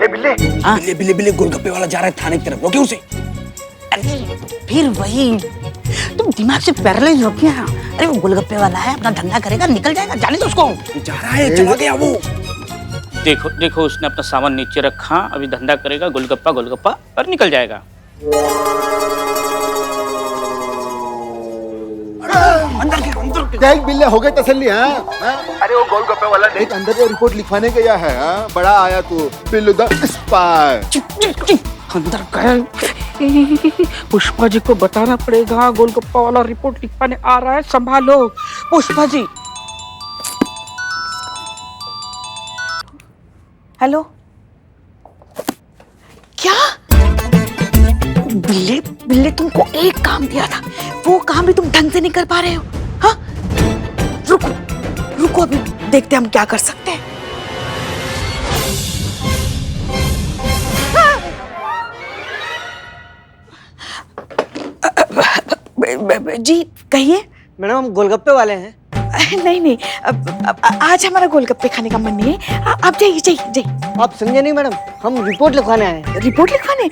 बिल्ले बिल्ले बिल्ले बिल्ले गोलगप्पे वाला जा रहा है थाने की तरफ, रोके उसे। फिर वही, तुम दिमाग से पैरालाइज हो गया। अरे वो गोलगप्पे वाला है, अपना धंधा करेगा, निकल जाएगा, जाने दो उसको। जा रहा है, चला गया वो। देखो देखो, उसने अपना सामान नीचे रखा, अभी धंधा करेगा गोलगप्पा गोलगप्पा और निकल जाएगा। अंदर के क्या बिल्ले हो गए तसल्ली? हाँ अरे वो गोलगप्पे वाला एक अंदर वो रिपोर्ट लिखवाने गया है। हाँ बड़ा आया तू बिल्लू द स्पाई। अंदर गए। पुष्पा जी को बताना पड़ेगा, गोलगप्पा वाला रिपोर्ट लिखवाने आ रहा है, संभालो पुष्पा जी। हेलो, क्या? बिल्ले बिल्ले, तुमको एक काम दिया था, वो काम भी तुम ढंग से नहीं कर पा रहे हो। हाँ, रुको रुको, अभी देखते हम क्या कर सकते हैं। जी कहिए। मैडम हम गोलगप्पे वाले हैं। नहीं नहीं, आज हमारा गोलगप्पे खाने का मन नहीं है, आप जाइए जाइए जाइए। आप समझे नहीं मैडम, हम रिपोर्ट लिखवाने आए हैं। रिपोर्ट लिखवाने?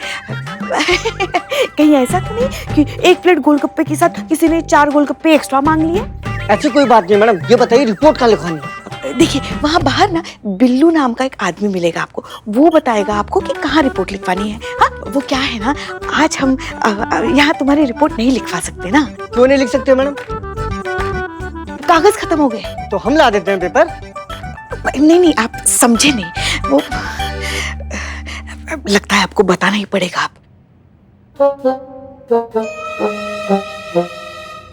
कहीं ऐसा तो नहीं कि एक प्लेट गोलगप्पे के साथ किसी ने 4 गोलगप्पे एक्स्ट्रा मांग लिए? ऐसी कोई बात नहीं मैडम, ये बताइए रिपोर्ट कहाँ लिखवानी है? देखिए वहाँ बाहर ना बिल्लू नाम का एक आदमी मिलेगा आपको, वो बताएगा आपको कि कहाँ रिपोर्ट लिखवानी है। हाँ वो क्या है ना, आज हम यहाँ तुम्हारी रिपोर्ट नहीं लिखवा सकते ना। क्यों नहीं लिख सकते मैडम? कागज खत्म हो गए। तो हम ला देते हैं पेपर। नहीं नहीं, आप समझे नहीं, वो लगता है आपको बताना ही पड़ेगा। आप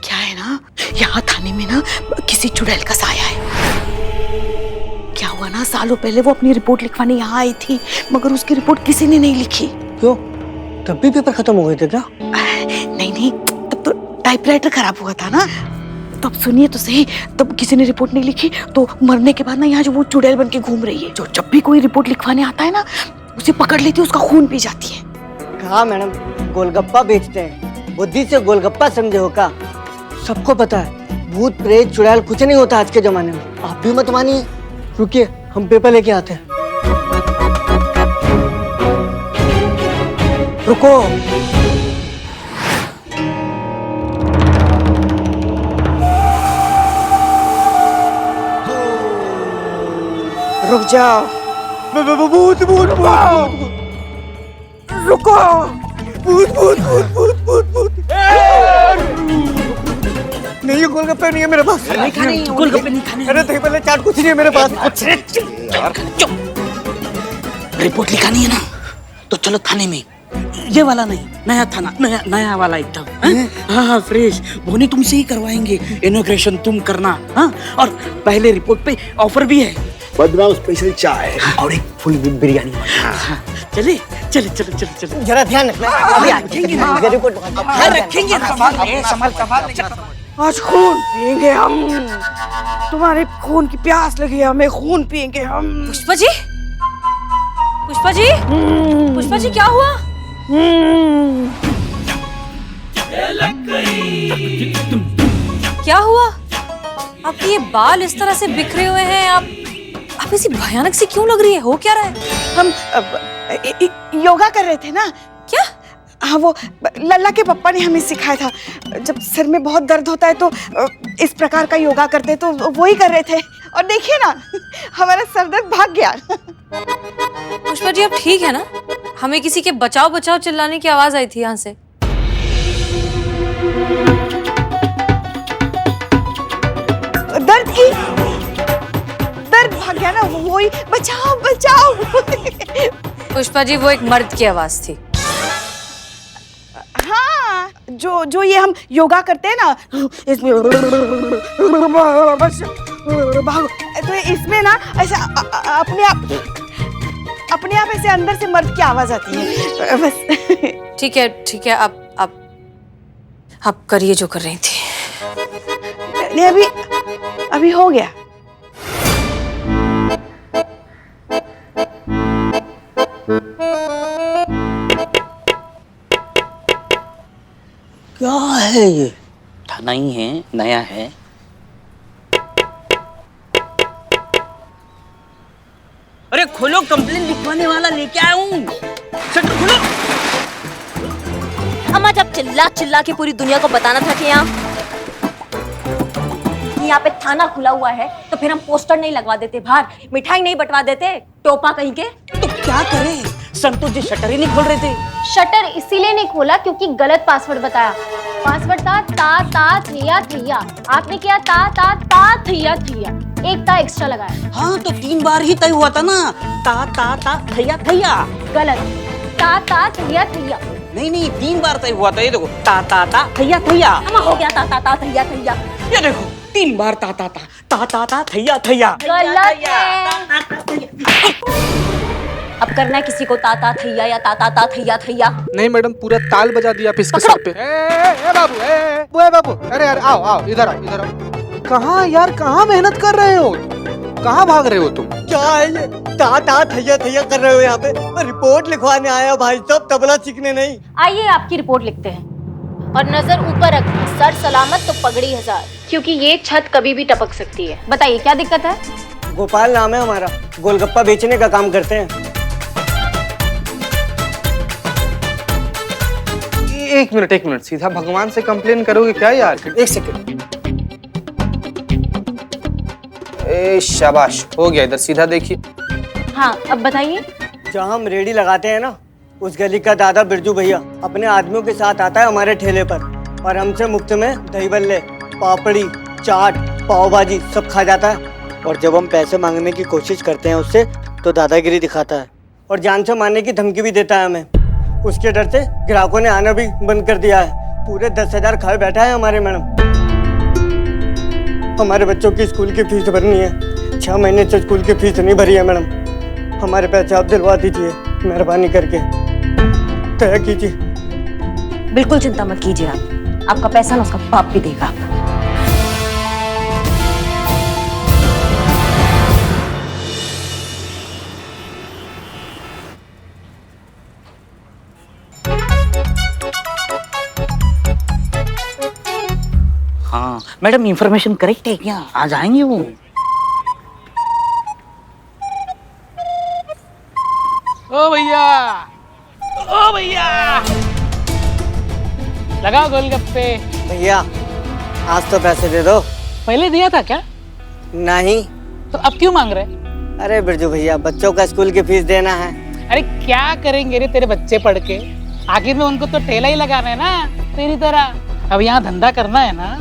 क्या है ना, यहाँ थाने में ना किसी चुड़ैल का साया है। क्या हुआ ना, सालों पहले वो अपनी रिपोर्ट लिखवाने यहाँ आई थी, मगर उसकी रिपोर्ट किसी ने नहीं लिखी। क्यों? तब भी पेपर खत्म हो गए थे क्या? नहीं नहीं, तब तो टाइपराइटर खराब हुआ था ना। तब सुनिए तो सही, तब किसी ने रिपोर्ट नहीं लिखी, तो मरने के बाद ना यहाँ जो वो चुड़ैल बन के घूम रही है, जो जब भी कोई रिपोर्ट लिखवाने आता है ना उसे पकड़ लेती है, उसका खून पी जाती है। कहा मैडम, गोलगप्पा बेचते हैं, बुद्धि से गोलगप्पा समझे हो का? सबको पता है भूत प्रेत चुड़ैल कुछ नहीं होता आज के जमाने में। आप भी मत मानिए। रुकिए हम पेपर लेके आते हैं। रुको, रुक जाओ। भूत भूत भूत, रुको। भूत भूत भूत भूत भूत भूत। नहीं ये गोलगप्पे नहीं है मेरे पास। गोलगप्पे नहीं खाने। अरे दही भल्ले चाट कुछ नहीं है मेरे पास। रिपोर्ट लिखानी है ना, तो चलो थाने में। ये वाला नहीं, नया थाना, नया वाला एकदम। हाँ फ्रेश, बोनी तुमसे ही करवाएंगे, इनॉग्रेशन तुम करना। हाँ, और पहले रिपोर्ट पे ऑफर भी है, बदनाम स्पेशल चाय और एक फुल बिरयानी। चले चले चले चले चले। जरा ध्यान रखना। अभी रखेंगे ना, रिपोर्ट रखेंगे। संभाल। आज खून पिएंगे हम, तुम्हारे खून की प्यास लगी है, हमें खून पिएंगे हम। पुष्पा जी, पुष्पा जी, पुष्पा जी क्या हुआ? क्या हुआ? आपके ये बाल इस तरह से बिखरे हुए हैं, आप ऐसी भयानक सी क्यों लग रही है? हो क्या रहा है? हम योगा कर रहे थे ना। क्या? हाँ, वो लल्ला के पापा ने हमें सिखाया था। जब सिर में बहुत दर्द होता है तो इस प्रकार का योगा करते हैं, तो वो ही कर रहे थे। और देखिए ना, हमारा सर दर्द भाग गया। पुष्पा जी आप ठीक है ना? हमें किसी के बचाओ बचाओ चिल्लाने की आवाज आई थी यहाँ से। दर्द भाग गया ना, वही बचाओ बचाओ। पुष्पा जी वो एक मर्द की आवाज थी। हाँ, जो ये हम योगा करते हैं ना, इसमें भागो, तो इसमें ना ऐसा अपने आप ऐसे अंदर से मर्द की आवाज आती है बस। ठीक है, आप करिए जो कर रही थी। नहीं, अभी हो गया। क्या है ये? थाना ही है, नया है। खोलो, कंप्लेन लिखवाने वाला लेके आया हूँ। शटर खोलो। अम्मा जब चिल्ला चिल्ला के पूरी दुनिया को बताना था कि यहाँ पे थाना खुला हुआ है तो फिर हम पोस्टर नहीं लगवा देते बाहर, मिठाई नहीं बंटवा देते, टोपा कहीं के। तो क्या करें, संतोष जी शटर ही नहीं खोल रहे थे। शटर इसीलिए नहीं खोला क्योंकि गलत पासवर्ड बताया। पासवर्ड था ता थैया थैया, आपने किया ता थैया थैया, एक ता एक्स्ट्रा लगाया। हाँ तो 3 बार ही तय हुआ था ना, ता थैया थैया। गलत, ता थैया थैया। नहीं 3 बार तय हुआ था। ये देखो ता थैया थैया। अम्मा हो गया ता थैया थैया। ये देखो 3 बार ता थैया थैया। गलत है। अब करना है किसी को ता थैया या ता थैया थैया। नहीं मैडम, पूरा ताल बजा दिया आप इसके सर पे। ए बाबू, अरे यार आओ इधर आओ। कहाँ यार, कहाँ मेहनत कर रहे हो, कहाँ भाग रहे हो तुम? क्या है ये ता थैया थैया कर रहे हो यहाँ पे? रिपोर्ट लिखवाने आया भाई साहब, तबला सीखने नहीं। आइए आपकी रिपोर्ट लिखते हैं। और नजर ऊपर रखना, सर सलामत तो पगड़ी 1000, क्योंकि ये छत कभी भी टपक सकती है। बताइए क्या दिक्कत है? गोपाल नाम है हमारा, गोलगप्पा बेचने का काम करते हैं। एक मिनट, सीधा भगवान से कंप्लेन करोगे क्या यार? एक सेकंड। ए शाबाश, हो गया। इधर सीधा देखिए। हाँ अब बताइए। जहाँ हम रेडी लगाते हैं ना, उस गली का दादा बिरजू भैया अपने आदमियों के साथ आता है हमारे ठेले पर और हमसे मुफ्त में दही बल्ले, पापड़ी, चाट, पाव भाजी सब खा जाता है। और जब हम पैसे मांगने की कोशिश करते हैं उससे तो दादागिरी दिखाता है और जान से मारने की धमकी भी देता है हमें। उसके डर से ग्राहकों ने आना भी बंद कर दिया है। पूरे 10,000 खाए बैठा है हमारे मैडम। हमारे बच्चों की स्कूल की फीस भरनी है, 6 महीने से स्कूल की फीस नहीं भरी है मैडम। हमारे पैसे आप दिलवा दीजिए मेहरबानी करके, तय कीजिए। बिल्कुल चिंता मत कीजिए आप, आपका पैसा ना उसका बाप भी देगा। हाँ मैडम, इंफॉर्मेशन करेक्ट है क्या? आज आएंगे वो? ओ भैया लगाओ गोलगप्पे। भैया आज तो पैसे दे दो। पहले दिया था क्या? नहीं। तो अब क्यों मांग रहे? अरे बिरजू भैया, बच्चों का स्कूल की फीस देना है। अरे क्या करेंगे रे तेरे बच्चे पढ़ के, आखिर में उनको तो ठेला ही लगाना है ना तेरी तरह। अब यहाँ धंधा करना है ना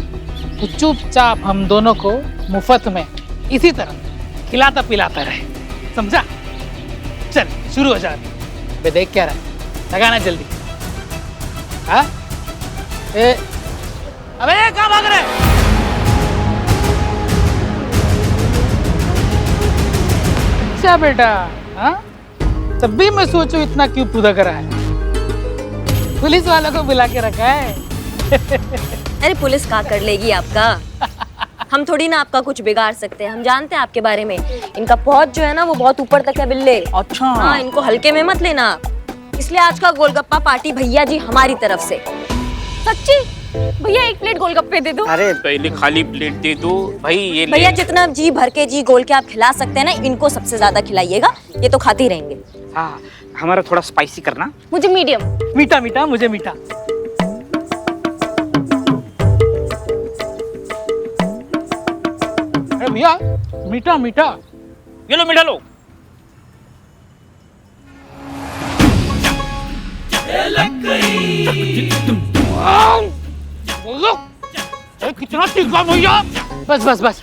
तो चुपचाप हम दोनों को मुफ्त में इसी तरह खिलाता पिलाता रहे, समझा? चल शुरू हो जा। बे देख क्या रहा है, लगाना जल्दी। हाँ अबे कहाँ भाग रहे? अच्छा बेटा, हाँ तब भी मैं सोचूं इतना क्यों पुदक रहा है। पुलिस वालों को बुला के रखा है। अरे पुलिस क्या कर लेगी आपका? हम थोड़ी ना आपका कुछ बिगाड़ सकते हैं, हम जानते हैं आपके बारे में। इनका पहुंच जो है ना वो बहुत ऊपर तक है बिल्ले। अच्छा हाँ, इनको हल्के में मत लेना, इसलिए आज का गोलगप्पा पार्टी भैया जी हमारी तरफ से। सच्ची? भैया 1 प्लेट गोलगप्पे दे दो। अरे पहले खाली प्लेट दे दो भाई। ये भैया जितना जी भर के जी गोल के आप खिला सकते हैं ना, इनको सबसे ज्यादा खिलाइएगा, ये तो खाते ही रहेंगे। हाँ, हमारा थोड़ा स्पाइसी करना। मुझे मीडियम। मीठा मीठा, मुझे मीठा। अरे भैया मीठा मीठा, ये लो मीठा लो। कितना तीखा भैया। बस बस बस,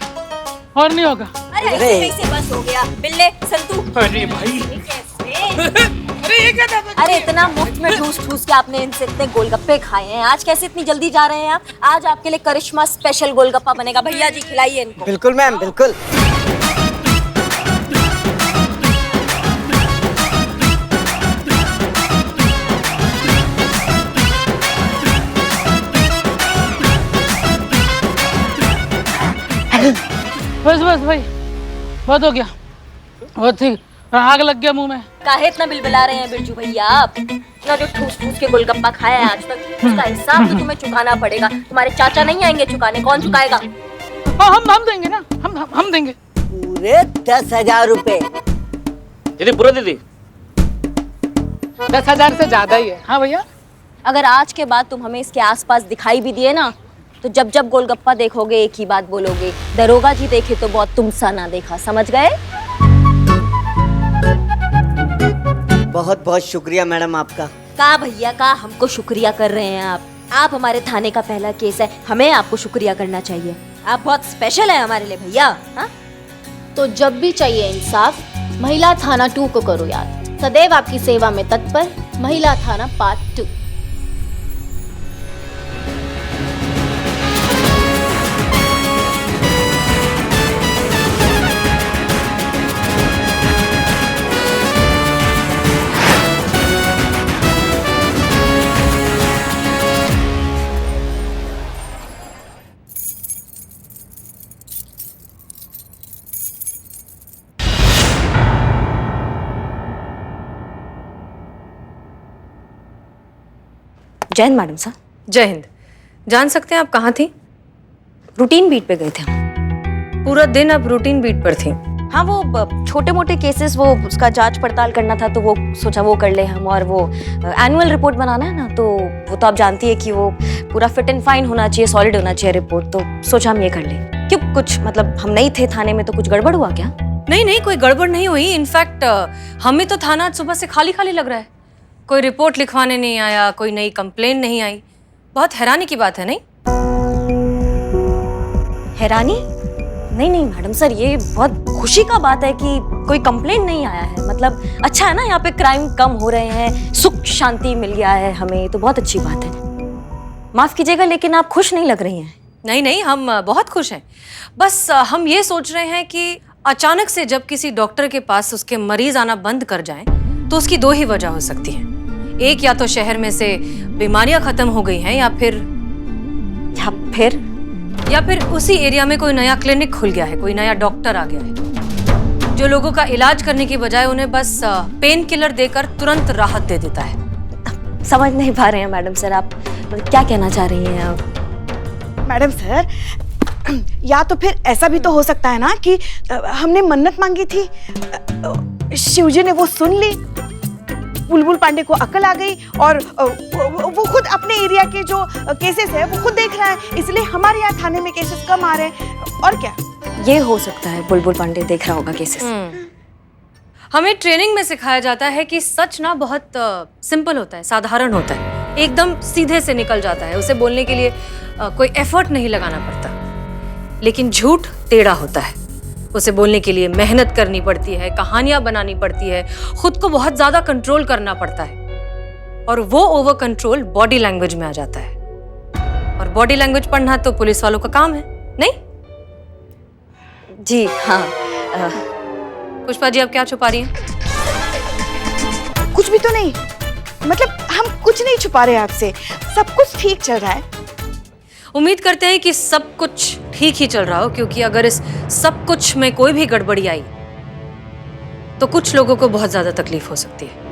और नहीं होगा। अरे ऐसे बस हो गया बिल्ले संतू। अरे भाई अरे ये क्या था? अरे इतना मुफ्त में ठूस ठूस के आपने इनसे इतने गोलगप्पे खाए हैं, आज कैसे इतनी जल्दी जा रहे हैं आप? आज आपके लिए करिश्मा स्पेशल गोलगप्पा बनेगा, भैया जी खिलाइए इनको। बिल्कुल मैम, बिल्कुल। बस बस भाई, बहुत हो गया, बहुत ठीक। आग लग गया मुंह में। काहे इतना बिलबिला रहे हैं बिरजू भैया आप? इतना जो ठूस ठूस के गोलगप्पा खाया है आज तक, उसका हिसाब तो तुम्हें चुकाना पड़ेगा। तुम्हारे चाचा नहीं आएंगे चुकाने, कौन चुकाएगा? हम देंगे ना, हम देंगे। पूरे 10,000 रुपए। दीदी पूरा दीदी 10,000 से ज्यादा ही है। हाँ भैया। अगर आज के बाद तुम हमें इसके आसपास दिखाई भी दिए ना, तो जब जब गोलगप्पा देखोगे एक ही बात बोलोगे, दरोगा जी देखे तो बहुत तुम सा ना देखा, समझ गए? बहुत बहुत शुक्रिया मैडम आपका। का भैया का हमको शुक्रिया कर रहे हैं आप हमारे थाने का पहला केस है, हमें आपको शुक्रिया करना चाहिए। आप बहुत स्पेशल है हमारे लिए भैया। हाँ? तो जब भी चाहिए इंसाफ, महिला थाना 2 को करो याद। सदैव आपकी सेवा में तत्पर, महिला थाना पार्ट 2। जय हिंद मैडम सर। जय हिंद। जान सकते हैं आप कहाँ थी? रूटीन बीट पे गए थे हम। पूरा दिन आप रूटीन बीट पर थी? हाँ, वो छोटे मोटे केसेस, वो उसका जांच पड़ताल करना था, तो वो सोचा वो कर ले हम। और वो एनुअल रिपोर्ट बनाना है ना, तो वो तो आप जानती है कि वो पूरा फिट एंड फाइन होना चाहिए, सॉलिड होना चाहिए रिपोर्ट, तो सोचा हम ये कर ले। क्यों, कुछ मतलब हम नहीं थे थाने में तो कुछ गड़बड़ हुआ क्या? नहीं नहीं, कोई गड़बड़ नहीं हुई। इनफैक्ट हमें तो थाना सुबह से खाली खाली लग रहा है। कोई रिपोर्ट लिखवाने नहीं आया, कोई नई कंप्लेन नहीं आई। बहुत हैरानी की बात है, नहीं? हैरानी? नहीं नहीं मैडम सर, ये बहुत खुशी का बात है कि कोई कंप्लेन नहीं आया है। मतलब अच्छा है ना, यहाँ पे क्राइम कम हो रहे हैं, सुख शांति मिल गया है हमें, तो बहुत अच्छी बात है। माफ कीजिएगा लेकिन आप खुश नहीं लग रही हैं। नहीं नहीं, हम बहुत खुश हैं। बस हम ये सोच रहे हैं कि अचानक से जब किसी डॉक्टर के पास उसके मरीज आना बंद कर जाएं, तो उसकी दो ही वजह हो सकती है। एक, या तो शहर में से बीमारियां खत्म हो गई हैं, या फिर उसी एरिया में कोई नया क्लिनिक खुल गया है, कोई नया डॉक्टर आ गया है जो लोगों का इलाज करने की बजाय उन्हें बस पेन किलर देकर तुरंत राहत दे देता है। समझ नहीं पा रहे हैं मैडम सर, आप क्या कहना चाह रही हैं आप? मैडम सर, या तो फिर ऐसा भी तो हो सकता है ना कि हमने मन्नत मांगी थी, शिवजी ने वो सुन ली, बुलबुल पांडे को अकल आ गई, और वो खुद अपने एरिया के जो केसेस है वो खुद देख रहा है, इसलिए हमारे यहाँ थाने में केसेस कम आ रहे हैं। और क्या? ये हो सकता है, बुलबुल पांडे देख रहा होगा केसेस। हमें ट्रेनिंग में सिखाया जाता है कि सच ना बहुत सिंपल होता है, साधारण होता है, एकदम सीधे से निकल जाता है, उसे बोलने के लिए कोई एफर्ट नहीं लगाना पड़ता। लेकिन झूठ टेढ़ा होता है, उसे बोलने के लिए मेहनत करनी पड़ती है, कहानियां बनानी पड़ती है, खुद को बहुत ज्यादा कंट्रोल करना पड़ता है, और वो ओवर कंट्रोल बॉडी लैंग्वेज में आ जाता है। और बॉडी लैंग्वेज पढ़ना तो पुलिस वालों का काम है, नहीं? जी हाँ। पुष्पा जी, आप क्या छुपा रही हैं? कुछ भी तो नहीं, मतलब हम कुछ नहीं छुपा रहे आपसे, सब कुछ ठीक चल रहा है। उम्मीद करते हैं कि सब कुछ ठीक ही चल रहा हो, क्योंकि अगर इस सब कुछ में कोई भी गड़बड़ी आई तो कुछ लोगों को बहुत ज्यादा तकलीफ हो सकती है।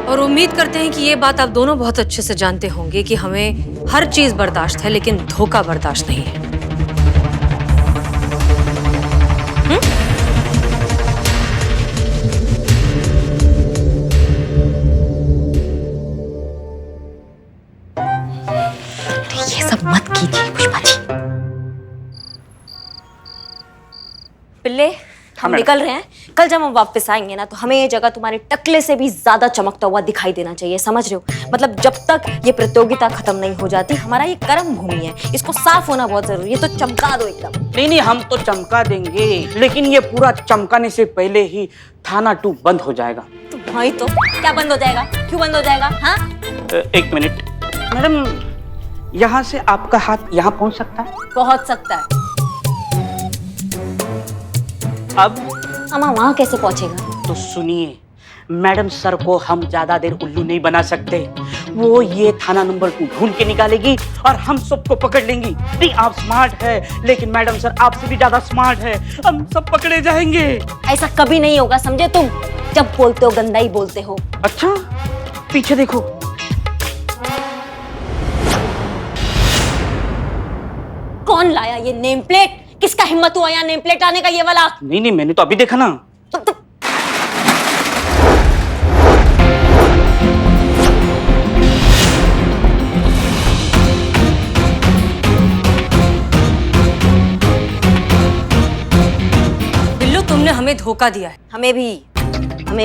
और उम्मीद करते हैं कि ये बात आप दोनों बहुत अच्छे से जानते होंगे कि हमें हर चीज बर्दाश्त है, लेकिन धोखा बर्दाश्त नहीं है। ये सब मत कीजिए पुष्पा जी। पिल्ले, हम निकल रहे हैं। कल जब हम वापस आएंगे ना, तो हमें ये जगह तुम्हारे टकले से भी ज्यादा चमकता हुआ दिखाई देना चाहिए, समझ रहे हो? मतलब जब तक ये प्रतियोगिता खत्म नहीं हो जाती, हमारा ये कर्म भूमि है, इसको साफ होना बहुत जरूरी है, तो चमका दो एकदम। नहीं नहीं, हम तो चमका देंगे, लेकिन ये पूरा चमकाने से पहले ही थाना 2 बंद हो जाएगा। भाई तो क्या बंद हो जाएगा? क्यों बंद हो जाएगा? हाँ, एक मिनट मैडम, यहाँ से आपका हाथ यहाँ पहुँच सकता है? पहुंच सकता है। अब अम्मा वहां कैसे पहुंचेगा? तो सुनिए, मैडम सर को हम ज्यादा देर उल्लू नहीं बना सकते। वो ये थाना नंबर 2 ढूंढ के निकालेगी और हम सबको पकड़ लेंगी। नहीं, आप स्मार्ट है, लेकिन मैडम सर आपसे भी ज्यादा स्मार्ट है, हम सब पकड़े जाएंगे। ऐसा कभी नहीं होगा, समझे तुम? जब बोलते हो गंदा ही बोलते हो। अच्छा, पीछे देखो। कौन लाया ये नेम प्लेट? किसका हिम्मत हुआ यहाँ नेम प्लेट लाने का ये वाला? नहीं नहीं, मैंने तो अभी देखा ना। बिल्लू, तुमने हमें धोखा दिया है। हमें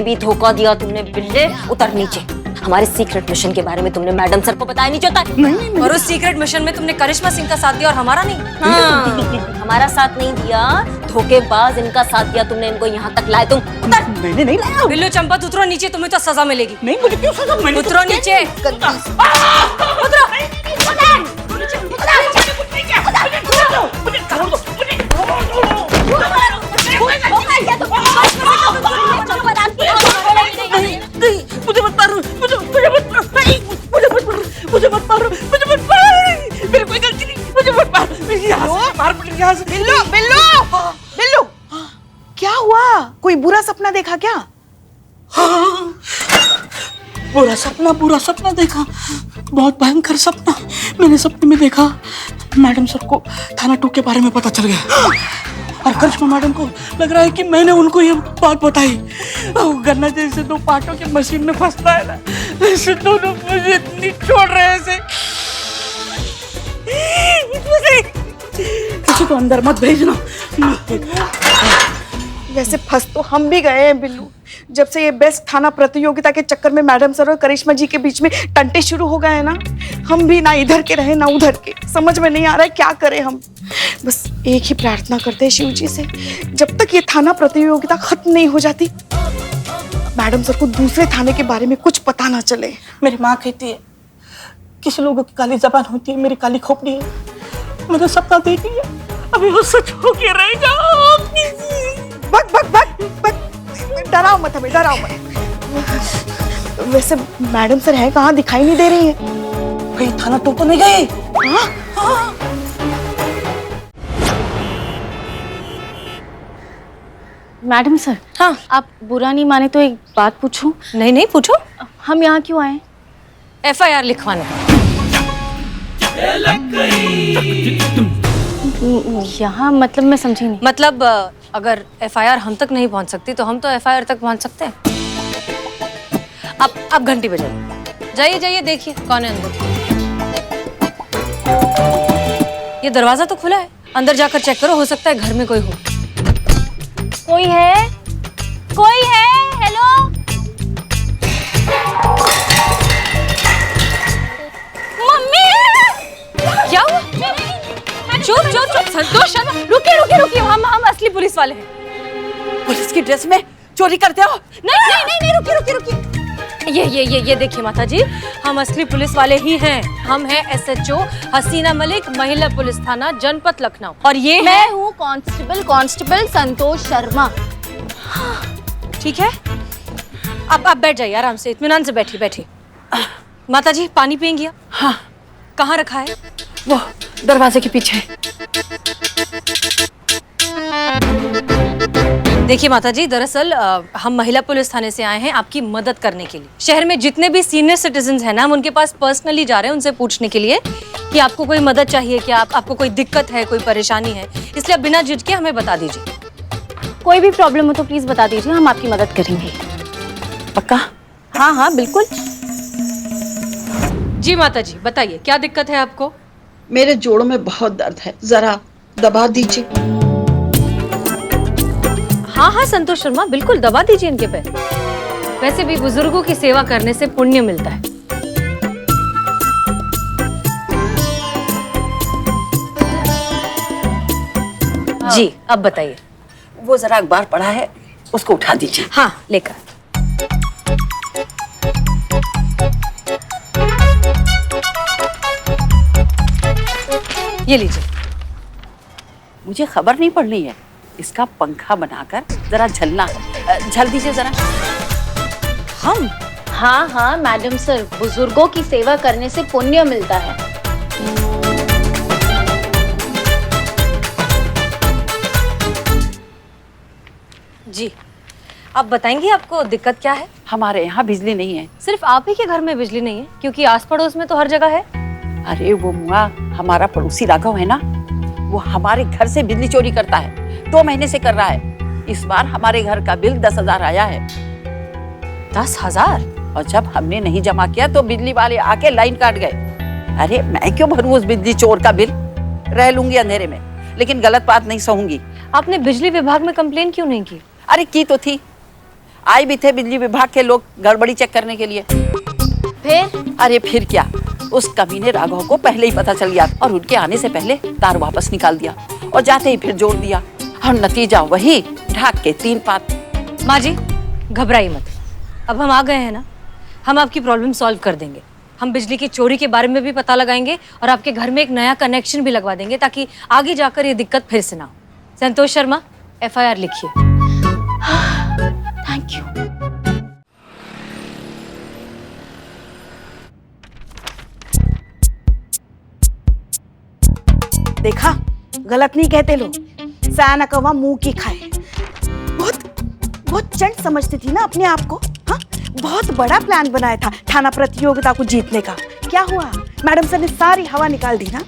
भी धोखा दिया तुमने बिल्ले। उतर नीचे। हमारे सीक्रेट मिशन के बारे में तुमने मैडम सर को बताया नहीं होता? नहीं। और उस सीक्रेट मिशन में तुमने करिश्मा सिंह का साथ दिया और हमारा नहीं। हाँ, हमारा साथ नहीं दिया, धोखेबाज इनका साथ दिया तुमने, इनको यहाँ तक लाए तुम। उतर। मैंने नहीं लाया। बिल्लू चंपत, उतरो नीचे, तुम्हें तो सजा मिलेगी। नहीं, मुझे क्यों सजा? मैंने उतरो नीचे। मुझे मत मारो, मुझे मत मारो, मुझे मत मारो, मेरी कोई गलती नहीं, मुझे मत मारो। बिल्लू, क्या हुआ? कोई बुरा सपना देखा क्या? हाँ, बुरा सपना देखा, बहुत भयंकर सपना। मैंने सपने में देखा मैडम सर को थाना 2 के बारे में पता चल गया और करिश्मा मैडम को लग रहा है कि मैंने उनको ये बात बताई। गन्ना जैसे 2 पार्टों की मशीन में फंसता है ना, ऐसे दोनों मुझे इतनी छोड़ रहे हैं ऐसे। किसी को अंदर मत भेजना। वैसे फंस तो हम भी गए हैं बिल्लू। जब से ये बेस्ट थाना प्रतियोगिता के चक्कर में मैडम सर और करिश्मा जी के बीच में टंटे शुरू हो गए हैं ना, हम भी ना इधर के रहे ना उधर के। समझ में नहीं आ रहा है क्या करें हम। बस एक ही प्रार्थना करते हैं शिव जी से, जब तक ये थाना प्रतियोगिता खत्म नहीं हो जाती, मैडम सर को दूसरे थाने के बारे में कुछ पता ना चले। मेरी माँ कहती है किसी लोगों की काली जबान होती है, मेरी काली खोपड़ी है। मैंने सपना देख लिया, अभी वो सच हो के रहेगा। बक डराओ मत हमें, डराओ मत। वैसे मैडम सर है कहाँ? दिखाई नहीं दे रही है। कहीं थाना 2 तो नहीं गई? हाँ? मैडम सर, हाँ, आप बुरा नहीं माने तो एक बात पूछूं? नहीं पूछो। हम यहाँ क्यों आए? FIR लिखवाने। यहाँ मतलब मैं समझी नहीं। मतलब अगर FIR हम तक नहीं पहुंच सकती तो हम तो FIR तक पहुंच सकते हैं। अब घंटी बजाइए। जाइए देखिए कौन है अंदर। ये दरवाजा तो खुला है, अंदर जाकर चेक करो, हो सकता है घर में कोई हो। कोई है? हेलो? मम्मी! क्या हुआ? चुप संतोष शर्मा, रुकिए, हम असली पुलिस वाले हैं। पुलिस की ड्रेस में चोरी करते हो? नहीं, रुकिए। ये देखिए माता जी, हम असली पुलिस वाले ही हैं। हम हैं SHO हसीना मलिक, महिला पुलिस थाना जनपद लखनऊ। और ये मैं हूँ कांस्टेबल संतोष शर्मा। ठीक है, आप बैठ जाइए, आराम से इत्मीनान से बैठी। माता जी पानी पियेंगी? हाँ। कहाँ रखा है? वो दरवाजे के पीछे। देखिए माता जी, दरअसल हम महिला पुलिस थाने से आए हैं आपकी मदद करने के लिए। शहर में जितने भी सीनियर सिटीजन हैं ना, हम उनके पास पर्सनली जा रहे हैं उनसे पूछने के लिए कि आपको कोई मदद चाहिए क्या, आपको कोई दिक्कत है, कोई परेशानी है। इसलिए आप बिना झिझके हमें बता दीजिए। कोई भी प्रॉब्लम हो तो प्लीज बता दीजिए, हम आपकी मदद करेंगे। पक्का? हाँ, बिल्कुल। जी माता जी बताइए, क्या दिक्कत है आपको? मेरे जोड़ों में बहुत दर्द है, जरा दबा दीजिए। हाँ संतोष शर्मा, बिल्कुल दबा दीजिए इनके पैर। वैसे भी बुजुर्गों की सेवा करने से पुण्य मिलता है। जी अब बताइए। वो जरा अखबार पढ़ा है, उसको उठा दीजिए। हाँ लेकर। ये लीजिए। मुझे खबर नहीं पढ़नी है, इसका पंखा बनाकर जरा झल दीजिए जरा। हम? हाँ मैडम सर, बुजुर्गों की सेवा करने से पुण्य मिलता है। जी आप बताएंगी आपको दिक्कत क्या है? हमारे यहाँ बिजली नहीं है। सिर्फ आप ही के घर में बिजली नहीं है? क्योंकि आस पड़ोस में तो हर जगह है। अरे वो मुआ हमारा पड़ोसी राघव है ना, वो हमारे घर से बिजली चोरी करता है, 2 महीने से कर रहा है। इस बार हमारे घर का बिल 10,000 आया है। 10,000? और जब हमने नहीं जमा किया तो बिजली वाले आके लाइन काट गए। अरे मैं क्यों भरूं उस बिजली चोर का बिल? रह लूंगी अंधेरे में, लेकिन गलत बात नहीं सहूंगी। आपने बिजली विभाग में कंप्लेन क्यों नहीं की? अरे की तो थी, आए भी थे बिजली विभाग के लोग गड़बड़ी चेक करने के लिए। फिर? अरे फिर क्या, उस कमीने राघव को पहले ही पता चल गया और उनके आने से पहले तार वापस निकाल दिया और जाते ही फिर जोड़ दिया और नतीजा वही, ढाक के 3 पात। माँ जी घबराइए मत, अब हम आ गए हैं ना, हम आपकी प्रॉब्लम सॉल्व कर देंगे। हम बिजली की चोरी के बारे में भी पता लगाएंगे और आपके घर में एक नया कनेक्शन भी लगवा देंगे ताकि आगे जाकर ये दिक्कत फिर से ना हो। संतोष शर्मा, FIR लिखिए। Thank you. देखा, गलत नहीं कहते लोग, सयाना कौवा मुंह की खाए। बहुत चंट समझती थी ना अपने आप को। हाँ, बहुत बड़ा प्लान बनाया था थाना प्रतियोगिता को जीतने का। क्या हुआ? मैडम सर ने सारी हवा निकाल दी ना।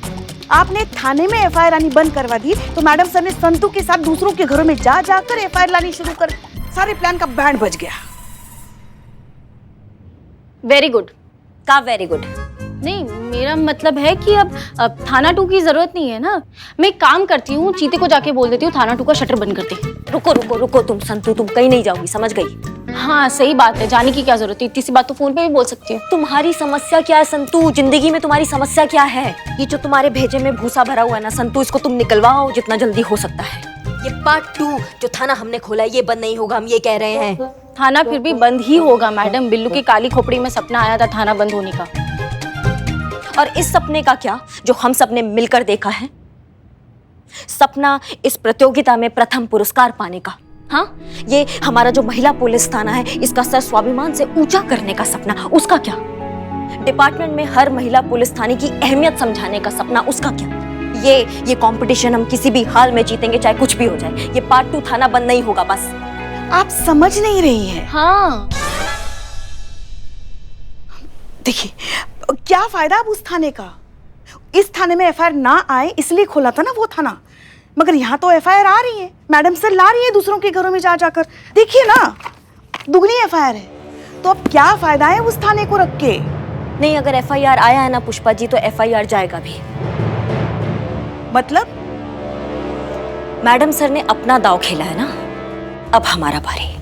आपने थाने में FIR आनी बंद करवा दी तो मैडम सर ने संतू के साथ दूसरों के घरों में जा जाकर FIR लानी शुरू कर, सारे प्लान का बैंड बज गया। Very good. का वेरी गुड? नहीं, मेरा मतलब है कि अब थाना 2 की जरूरत नहीं है ना। मैं एक काम करती हूँ, चीते को जाके बोल देती हूँ थाना 2 का शटर बंद कर दे। रुको रुको रुको, तुम संतू, तुम कहीं नहीं जाओगी, समझ गई? हाँ सही बात है, जाने की क्या जरूरत है, इतनी सी बात तो फोन पे भी बोल सकती हूँ। तुम्हारी समस्या क्या है संतू? जिंदगी में तुम्हारी समस्या क्या है? ये जो तुम्हारे भेजे में भूसा भरा हुआ है ना संतू, इसको तुम निकलवाओ जितना जल्दी हो सकता है। ये पार्ट 2 जो थाना हमने खोला है ये बंद नहीं होगा, हम ये कह रहे हैं। थाना फिर भी बंद ही होगा मैडम। बिल्लू की काली खोपड़ी में सपना आया था थाना बंद होने का। और इस सपने का क्या जो हम सबने मिलकर देखा है? सपना इस प्रतियोगिता में प्रथम पुरस्कार पाने का। हाँ, ये हमारा जो महिला पुलिस थाना है इसका सर स्वाभिमान से ऊंचा करने का सपना, उसका क्या? डिपार्टमेंट में हर महिला पुलिस थाने की अहमियत समझाने का सपना, उसका क्या? ये कंपटीशन हम किसी भी हाल में जीतेंगे, चाहे कुछ भी हो जाए। ये पार्ट 2 थाना बंद नहीं होगा बस। आप समझ नहीं रही हैं। हाँ देखिए, क्या फायदा अब उस थाने का? इस थाने में FIR ना आए इसलिए खोला था ना वो थाना, मगर यहाँ तो FIR आ रही है, मैडम सर ला रही है दूसरों के घरों में जा जाकर। देखिए ना, दुगनी FIR है, तो अब क्या फायदा है उस थाने को रख के? नहीं, अगर FIR आया है ना पुष्पा जी तो FIR जाएगा भी। मतलब? मैडम सर ने अपना दांव खेला है ना, अब हमारा बारी।